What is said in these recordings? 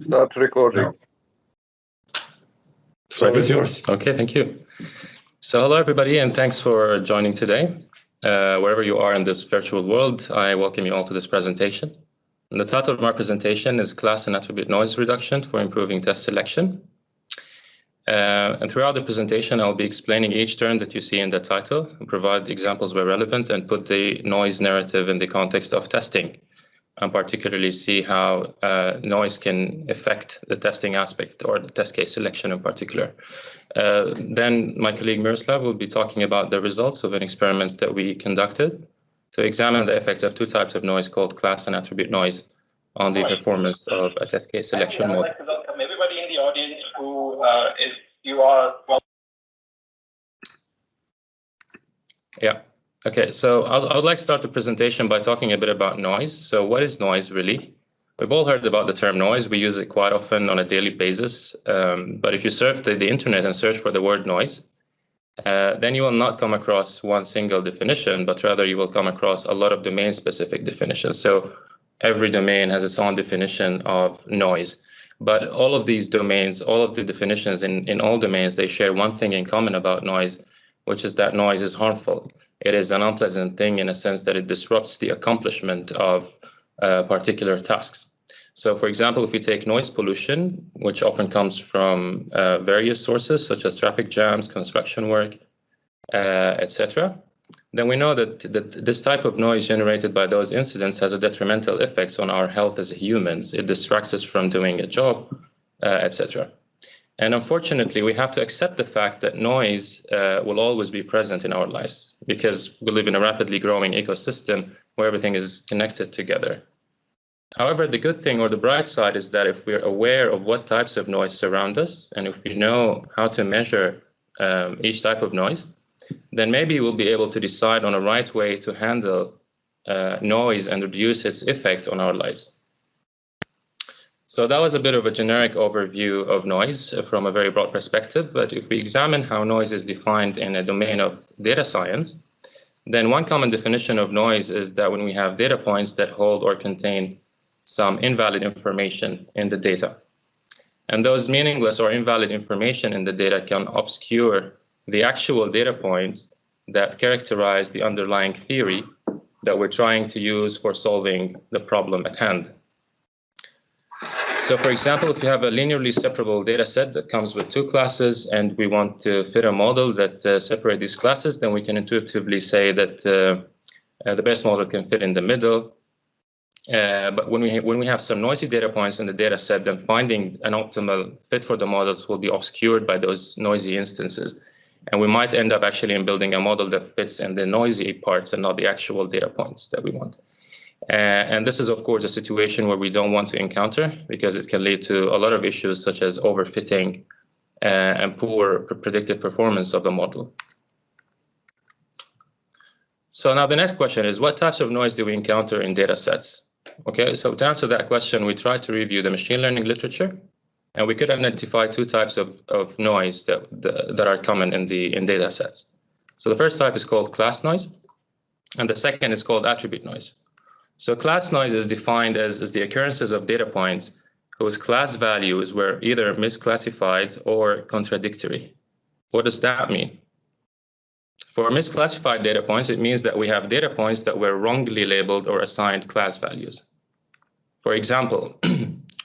Start recording. So it's yours. Okay, thank you. So hello everybody, and thanks for joining today. Wherever you are in this virtual world, I welcome you all to this presentation. And the title of our presentation is Class and Attribute Noise Reduction for Improving Test Selection. And throughout the presentation, I'll be explaining each term that you see in the title, and provide examples where relevant, and put the noise narrative in the context of testing, and particularly see how noise can affect the testing aspect or the test case selection in particular. Then my colleague Miroslav will be talking about the results of an experiment that we conducted to examine the effects of two types of noise called class and attribute noise on the performance of a test case selection model. I'd like to welcome everybody in the audience who you are welcome. Yeah. Okay, so I would like to start the presentation by talking a bit about noise. So what is noise really? We've all heard about the term noise. We use it quite often on a daily basis. But if you surf the internet and search for the word noise, then you will not come across one single definition, but rather you will come across a lot of domain-specific definitions. So every domain has its own definition of noise. But all of these domains, all of the definitions in all domains, they share one thing in common about noise, which is that noise is harmful. It is an unpleasant thing in a sense that it disrupts the accomplishment of particular tasks. So for example, if we take noise pollution, which often comes from various sources such as traffic jams, construction work, etc., then we know that this type of noise generated by those incidents has a detrimental effects on our health as humans. It distracts us from doing a job, etc. And unfortunately, we have to accept the fact that noise will always be present in our lives because we live in a rapidly growing ecosystem where everything is connected together. However, the good thing or the bright side is that if we're aware of what types of noise surround us, and if we know how to measure each type of noise, then maybe we'll be able to decide on a right way to handle noise and reduce its effect on our lives. So that was a bit of a generic overview of noise from a very broad perspective. But if we examine how noise is defined in a domain of data science, then one common definition of noise is that when we have data points that hold or contain some invalid information in the data. And those meaningless or invalid information in the data can obscure the actual data points that characterize the underlying theory that we're trying to use for solving the problem at hand. So for example, if you have a linearly separable data set that comes with two classes and we want to fit a model that separate these classes, then we can intuitively say that the best model can fit in the middle. But when we have some noisy data points in the data set, then finding an optimal fit for the models will be obscured by those noisy instances. And we might end up actually in building a model that fits in the noisy parts and not the actual data points that we want. And this is, of course, a situation where we don't want to encounter because it can lead to a lot of issues such as overfitting and poor predictive performance of the model. So now the next question is, what types of noise do we encounter in data sets? Okay, so to answer that question, we tried to review the machine learning literature, and we could identify two types of noise that are common in data sets. So the first type is called class noise, and the second is called attribute noise. So class noise is defined as the occurrences of data points whose class values were either misclassified or contradictory. What does that mean? For misclassified data points, it means that we have data points that were wrongly labeled or assigned class values. For example,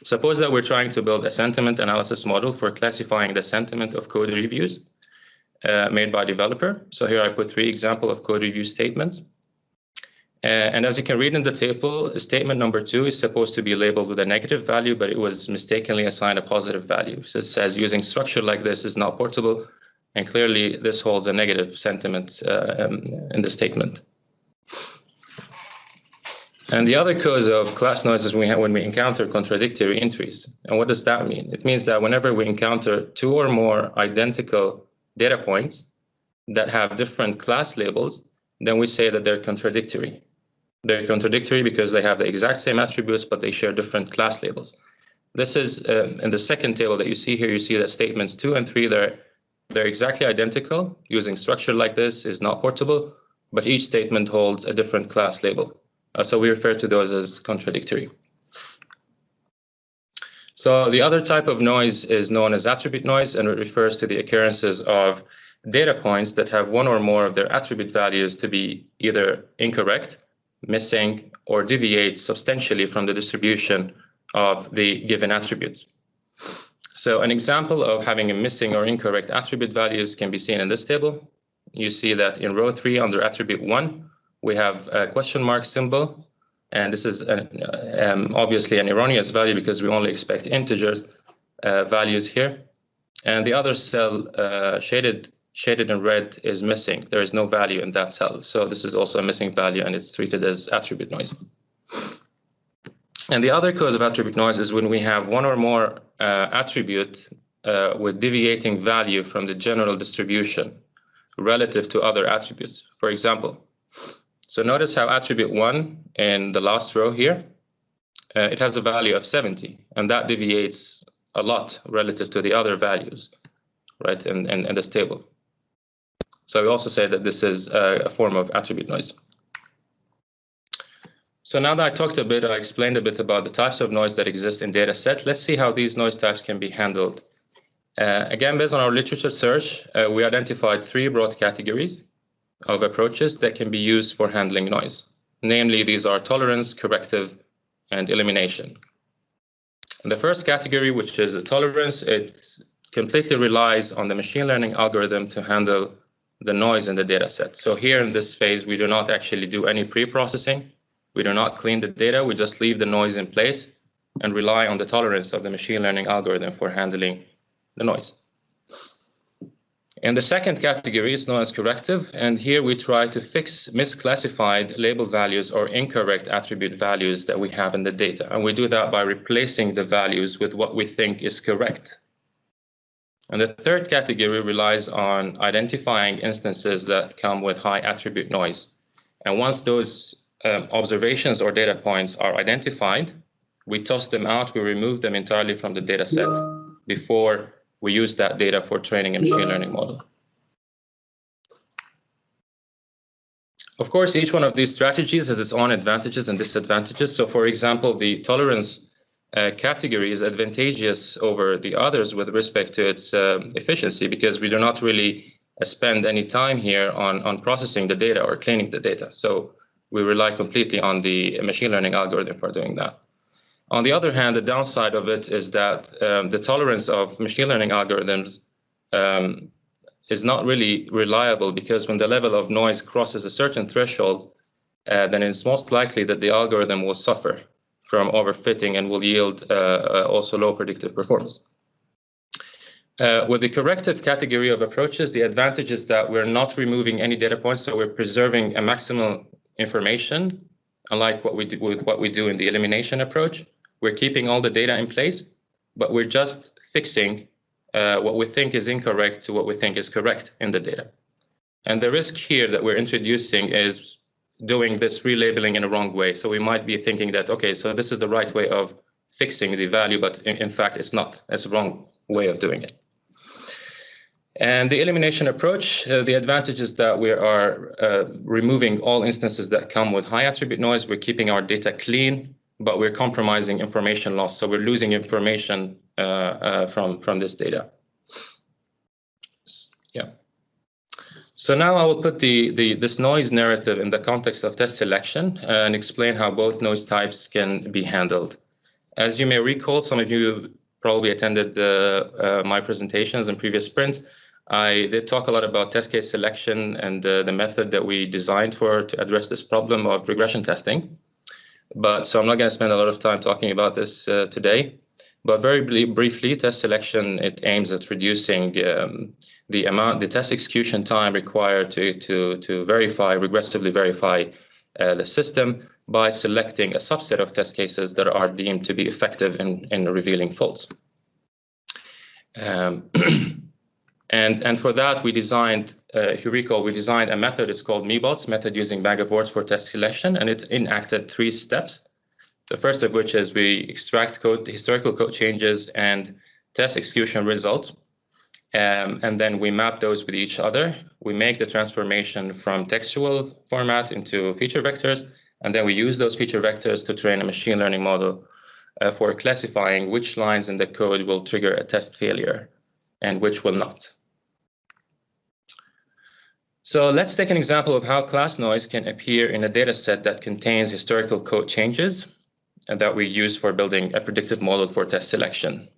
suppose that we're trying to build a sentiment analysis model for classifying the sentiment of code reviews made by developer. So here I put 3 examples of code review statements. And as you can read in the table, statement number 2 is supposed to be labeled with a negative value, but it was mistakenly assigned a positive value. So it says using structure like this is not portable, and clearly this holds a negative sentiment in the statement. And the other cause of class noise is when we encounter contradictory entries. And what does that mean? It means that whenever we encounter 2 or more identical data points that have different class labels, then we say that they're contradictory. They're contradictory because they have the exact same attributes, but they share different class labels. This is in the second table that you see here, you see that statements 2 and 3, they're exactly identical. Using structure like this is not portable, but each statement holds a different class label. So we refer to those as contradictory. So the other type of noise is known as attribute noise, and it refers to the occurrences of data points that have one or more of their attribute values to be either incorrect, missing, or deviate substantially from the distribution of the given attributes. So an example of having a missing or incorrect attribute values can be seen in this table. You see that in row 3 under attribute 1, we have a question mark symbol. And this is obviously an erroneous value because we only expect integer values here. And the other cell shaded in red is missing. There is no value in that cell. So this is also a missing value, and it's treated as attribute noise. And the other cause of attribute noise is when we have one or more attribute with deviating value from the general distribution relative to other attributes. For example, so notice how attribute 1 in the last row here, it has a value of 70, and that deviates a lot relative to the other values, right, in this table. So we also say that this is a form of attribute noise. So now that I talked a bit, I explained a bit about the types of noise that exist in data set. Let's see how these noise types can be handled. Again, based on our literature search, we identified 3 broad categories of approaches that can be used for handling noise. Namely, these are tolerance, corrective, and elimination. And the first category, which is tolerance, it completely relies on the machine learning algorithm to handle the noise in the data set. So here in this phase, we do not actually do any pre-processing. We do not clean the data. We just leave the noise in place and rely on the tolerance of the machine learning algorithm for handling the noise. And the second category is known as corrective, and here we try to fix misclassified label values or incorrect attribute values that we have in the data. And we do that by replacing the values with what we think is correct. And the third category relies on identifying instances that come with high attribute noise. And once those observations or data points are identified, we toss them out, we remove them entirely from the data set before we use that data for training a machine learning model. Of course, each one of these strategies has its own advantages and disadvantages. So for example, the tolerance category is advantageous over the others with respect to its efficiency, because we do not really spend any time here on processing the data or cleaning the data. So we rely completely on the machine learning algorithm for doing that. On the other hand, the downside of it is that the tolerance of machine learning algorithms is not really reliable, because when the level of noise crosses a certain threshold, then it's most likely that the algorithm will suffer from overfitting and will yield also low predictive performance. With the corrective category of approaches, the advantage is that we're not removing any data points, so we're preserving a maximum information, unlike what we do in the elimination approach. We're keeping all the data in place, but we're just fixing what we think is incorrect to what we think is correct in the data. And the risk here that we're introducing is doing this relabeling in a wrong way. So we might be thinking that, okay, so this is the right way of fixing the value, but in fact, it's not. It's a wrong way of doing it. And the elimination approach, the advantage is that we are removing all instances that come with high attribute noise. We're keeping our data clean, but we're compromising information loss. So we're losing information from this data. Yeah. So now I will put this noise narrative in the context of test selection and explain how both noise types can be handled. As you may recall, some of you probably attended my presentations in previous sprints. I did talk a lot about test case selection and the method that we designed to address this problem of regression testing. So I'm not going to spend a lot of time talking about this today. But very briefly, test selection, it aims at reducing the test execution time required to regressively verify the system by selecting a subset of test cases that are deemed to be effective in revealing faults. And for that, we designed, if you recall, we designed a method. It's called MeBots, method using bag of words for test selection, and it enacted 3 steps. The first of which is we extract historical code changes and test execution results, and then we map those with each other. We make the transformation from textual format into feature vectors, And then we use those feature vectors to train a machine learning model for classifying which lines in the code will trigger a test failure and which will not. So let's take an example of how class noise can appear in a data set that contains historical code changes and that we use for building a predictive model for test selection.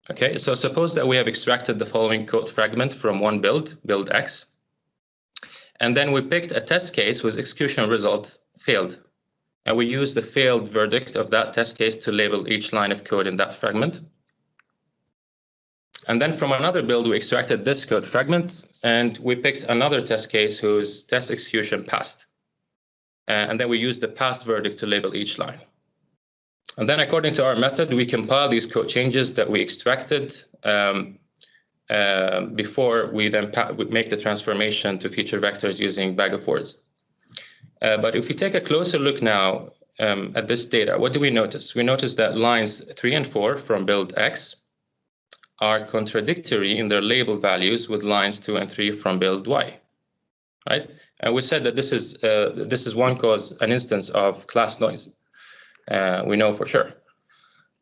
Okay, so suppose that we have extracted the following code fragment from one build X, and then we picked a test case whose execution result failed. And we use the failed verdict of that test case to label each line of code in that fragment. And then from another build, we extracted this code fragment, and we picked another test case whose test execution passed. And then we use the passed verdict to label each line. And then according to our method, we compile these code changes that we extracted before we then make the transformation to feature vectors using bag of words. But if we take a closer look now at this data, what do we notice? We notice that lines 3 and 4 from build X are contradictory in their label values with lines 2 and 3 from build Y, right? And we said that this is an instance of class noise. We know for sure.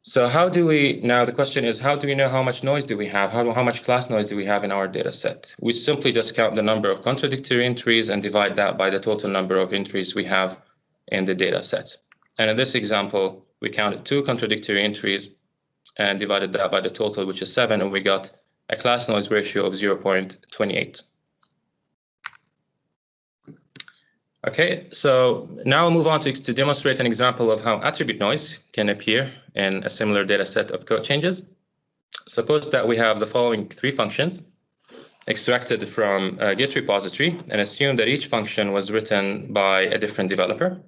So how do we, now the question is, how do we know how much noise do we have? How much class noise do we have in our data set? We simply just count the number of contradictory entries and divide that by the total number of entries we have in the data set. And in this example, we counted 2 contradictory entries and divided that by the total, which is 7, and we got a class noise ratio of 0.28. Okay, so now I'll move on to demonstrate an example of how attribute noise can appear in a similar data set of code changes. Suppose that we have the following 3 functions extracted from a Git repository, and assume that each function was written by a different developer.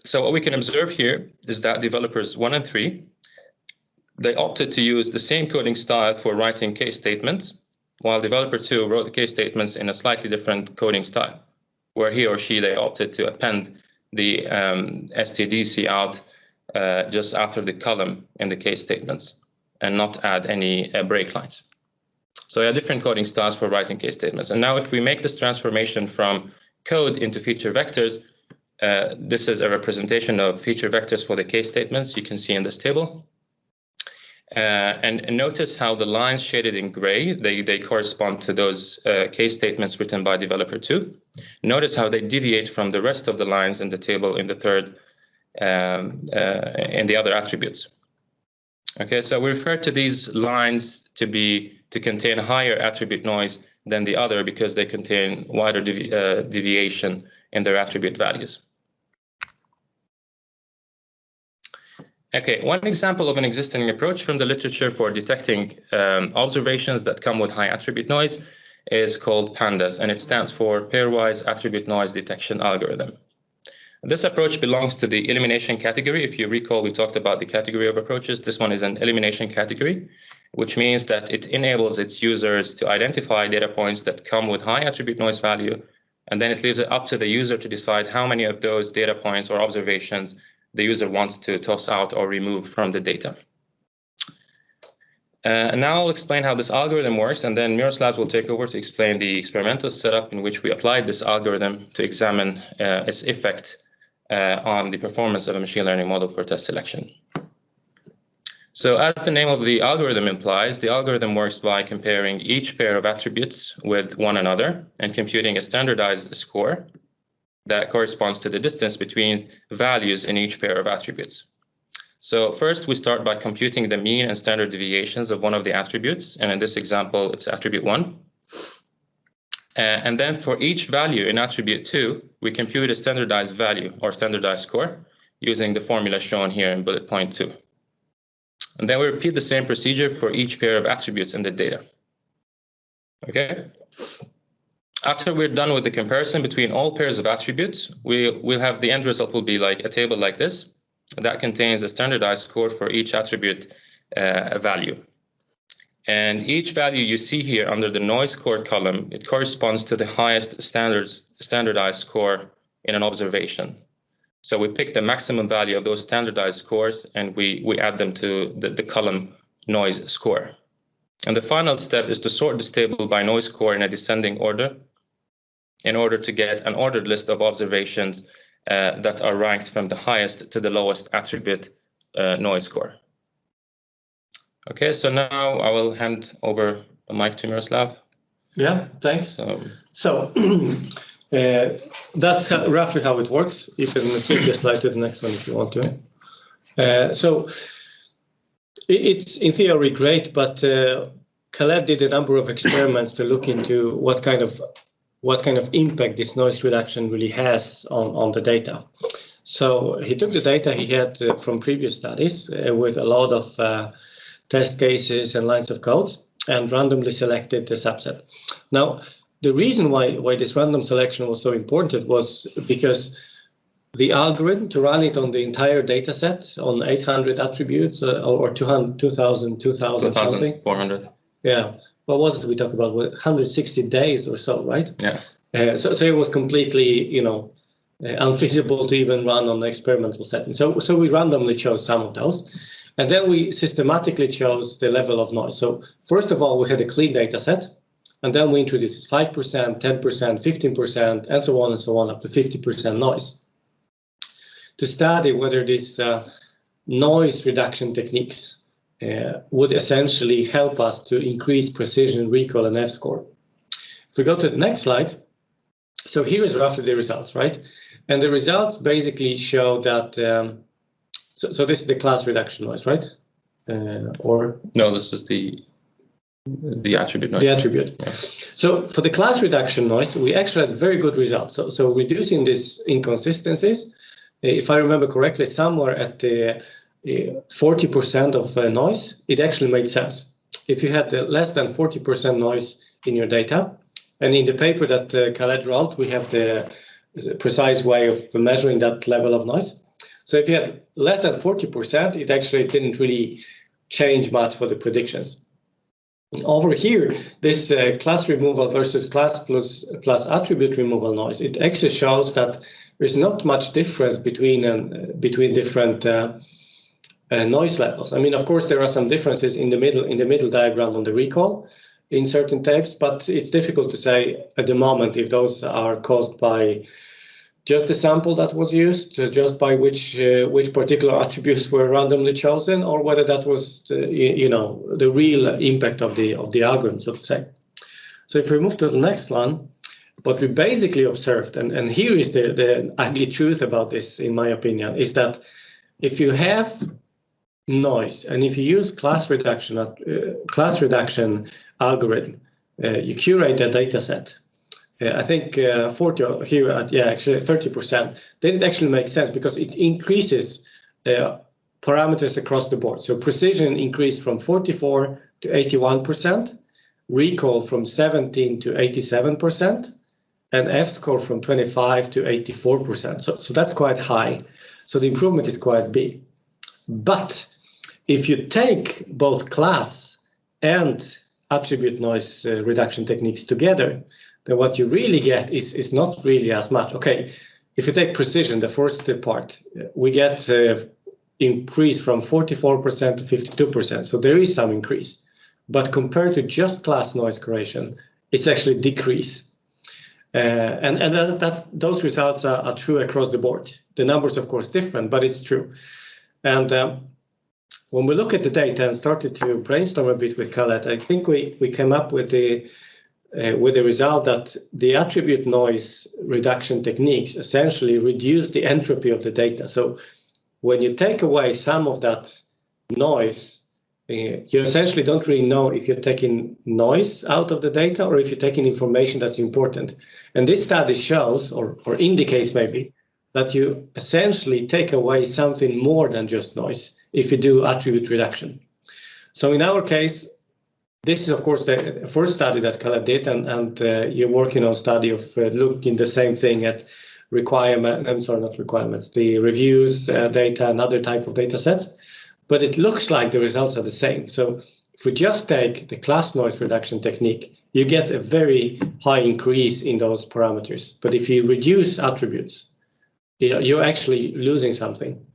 So what we can observe here is that developers 1 and 3, they opted to use the same coding style for writing case statements, while developer 2 wrote the case statements in a slightly different coding style, where he or she, they opted to append the stdc out just after the column in the case statements and not add any break lines. So we have different coding styles for writing case statements. And now if we make this transformation from code into feature vectors, this is a representation of feature vectors for the case statements you can see in this table. And notice how the lines shaded in gray, they correspond to those case statements written by developer 2. Notice how they deviate from the rest of the lines in the table in the third, in the other attributes. Okay, so we refer to these lines to contain higher attribute noise than the other because they contain wider deviation in their attribute values. Okay, one example of an existing approach from the literature for detecting observations that come with high attribute noise is called pandas, and it stands for Pairwise Attribute Noise Detection Algorithm. This approach belongs to the elimination category. If you recall, we talked about the category of approaches. This one is an elimination category, which means that it enables its users to identify data points that come with high attribute noise value, and then it leaves it up to the user to decide how many of those data points or observations the user wants to toss out or remove from the data. And now I'll explain how this algorithm works, and then Miroslav will take over to explain the experimental setup in which we applied this algorithm to examine its effect on the performance of a machine learning model for test selection. So as the name of the algorithm implies, the algorithm works by comparing each pair of attributes with one another and computing a standardized score that corresponds to the distance between values in each pair of attributes. So first, we start by computing the mean and standard deviations of one of the attributes. And in this example, it's attribute 1. And then for each value in attribute 2, we compute a standardized value or standardized score using the formula shown here in bullet point 2. And then we repeat the same procedure for each pair of attributes in the data. Okay. After we're done with the comparison between all pairs of attributes, we'll have the end result will be like a table like this that contains a standardized score for each attribute value. And each value you see here under the noise score column, it corresponds to the highest standardized score in an observation. So we pick the maximum value of those standardized scores and we add them to the column noise score. And the final step is to sort this table by noise score in a descending order in order to get an ordered list of observations that are ranked from the highest to the lowest attribute noise score. Okay, so now I will hand over the mic to Miroslav. Yeah, thanks. So that's roughly how it works. You can flip the slide to the next one if you want to. So it's in theory great, but Khaled did a number of experiments to look into what kind of impact this noise reduction really has on the data. So he took the data he had from previous studies with a lot of test cases and lines of code and randomly selected the subset. Now, the reason why this random selection was so important was because the algorithm to run it on the entire data set on 800 attributes or 2,000 something. 400. Yeah. What was it we talked about? 160 days or so, right? Yeah. So it was completely, unfeasible to even run on the experimental setting. So we randomly chose some of those. And then we systematically chose the level of noise. So first of all, we had a clean data set. And then we introduced 5%, 10%, 15%, and so on, up to 50% noise to study whether these noise reduction techniques would essentially help us to increase precision, recall, and F-score. If we go to the next slide, so here is roughly the results, right? And the results basically show that, so this is the class reduction noise, right? Or no, this is the attribute noise. The attribute. Yeah. So for the class reduction noise, we actually had very good results. So reducing these inconsistencies, if I remember correctly, somewhere at the 40% of noise, it actually made sense. If you had less than 40% noise in your data, and in the paper that Khaled wrote, we have the precise way of measuring that level of noise. So if you had less than 40%, it actually didn't really change much for the predictions. Over here, this class removal versus class plus attribute removal noise, it actually shows that there's not much difference between different noise levels. I mean, of course, there are some differences in the middle diagram on the recall in certain tapes, but it's difficult to say at the moment if those are caused by just the sample that was used, just by which particular attributes were randomly chosen, or whether that was the real impact of the algorithm, so to say. So if we move to the next one, what we basically observed, and here is the ugly truth about this, in my opinion, is that if you have noise and if you use class reduction algorithm, you curate a data set. I think 40 here, actually 30%. Then it actually makes sense because it increases parameters across the board. So precision increased from 44 to 81%, recall from 17 to 87%, and F-score from 25 to 84%. So that's quite high. So the improvement is quite big. But if you take both class and attribute noise reduction techniques together, then what you really get is not really as much. Okay, if you take precision, the first part, we get increase from 44% to 52%. So there is some increase. But compared to just class noise correction, it's actually decrease. And those results are true across the board. The numbers, of course, different, but it's true. And when we look at the data and started to brainstorm a bit with Khaled, I think we came up with the result that the attribute noise reduction techniques essentially reduce the entropy of the data. So when you take away some of that noise, you essentially don't really know if you're taking noise out of the data or if you're taking information that's important. And this study shows or indicates maybe that you essentially take away something more than just noise if you do attribute reduction. So in our case, this is, of course, the first study that Khaled did, and you're working on a study of looking the same thing at the reviews data and other type of data sets. But it looks like the results are the same. So if we just take the class noise reduction technique, you get a very high increase in those parameters. But if you reduce attributes, you're actually losing something.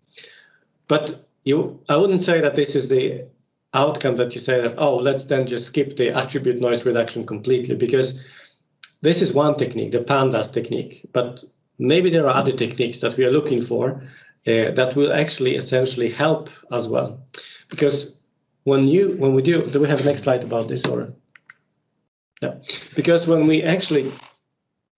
But I wouldn't say that this is the outcome that you say that, oh, let's then just skip the attribute noise reduction completely, because this is one technique, the pandas technique. But maybe there are other techniques that we are looking for that will actually essentially help as well. Because when we do we have a next slide about this, or yeah? Because when we actually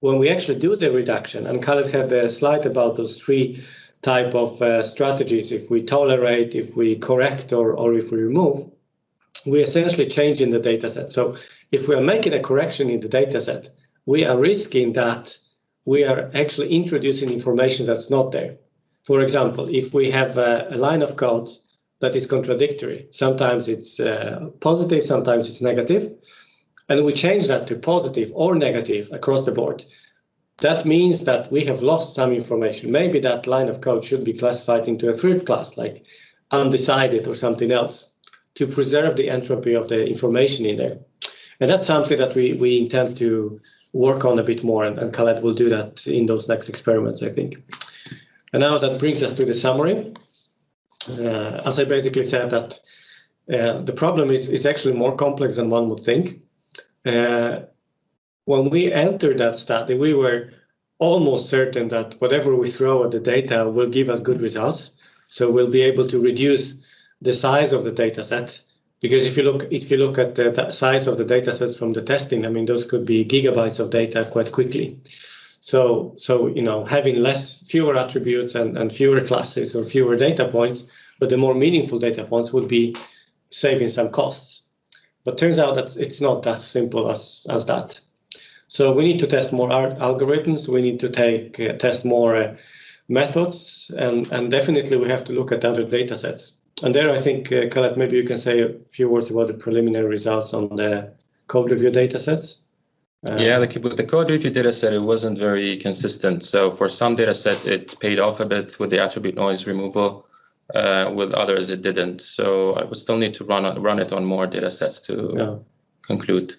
do the reduction, and Khaled had a slide about those 3 type of strategies, if we tolerate, if we correct, or if we remove, we essentially change in the data set. So if we are making a correction in the data set, we are risking that we are actually introducing information that's not there. For example, if we have a line of code that is contradictory, sometimes it's positive, sometimes it's negative, and we change that to positive or negative across the board, that means that we have lost some information. Maybe that line of code should be classified into a third class, like undecided or something else, to preserve the entropy of the information in there. And that's something that we intend to work on a bit more, and Khaled will do that in those next experiments, I think. And now that brings us to the summary. As I basically said, that the problem is actually more complex than one would think. When we entered that study, we were almost certain that whatever we throw at the data will give us good results. So we'll be able to reduce the size of the data set. Because if you look at the size of the data sets from the testing, I mean, those could be gigabytes of data quite quickly. So having fewer attributes and fewer classes or fewer data points, but the more meaningful data points would be saving some costs. But turns out that it's not as simple as that. So we need to test more algorithms. We need to test more methods, and definitely we have to look at other data sets. And there, I think, Khaled, maybe you can say a few words about the preliminary results on the code review data sets. Yeah, with the code review data set, it wasn't very consistent. So for some data set, it paid off a bit with the attribute noise removal. With others, it didn't. So I would still need to run it on more data sets to conclude.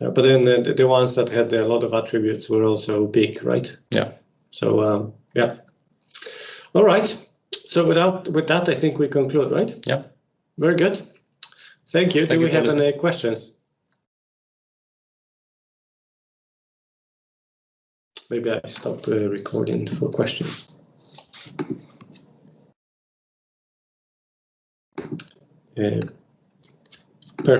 Yeah, but then the ones that had a lot of attributes were also big, right? Yeah. So yeah. All right. So with that, I think we conclude, right? Yeah. Very good. Thank you. Do we have any questions? Maybe I stopped recording for questions.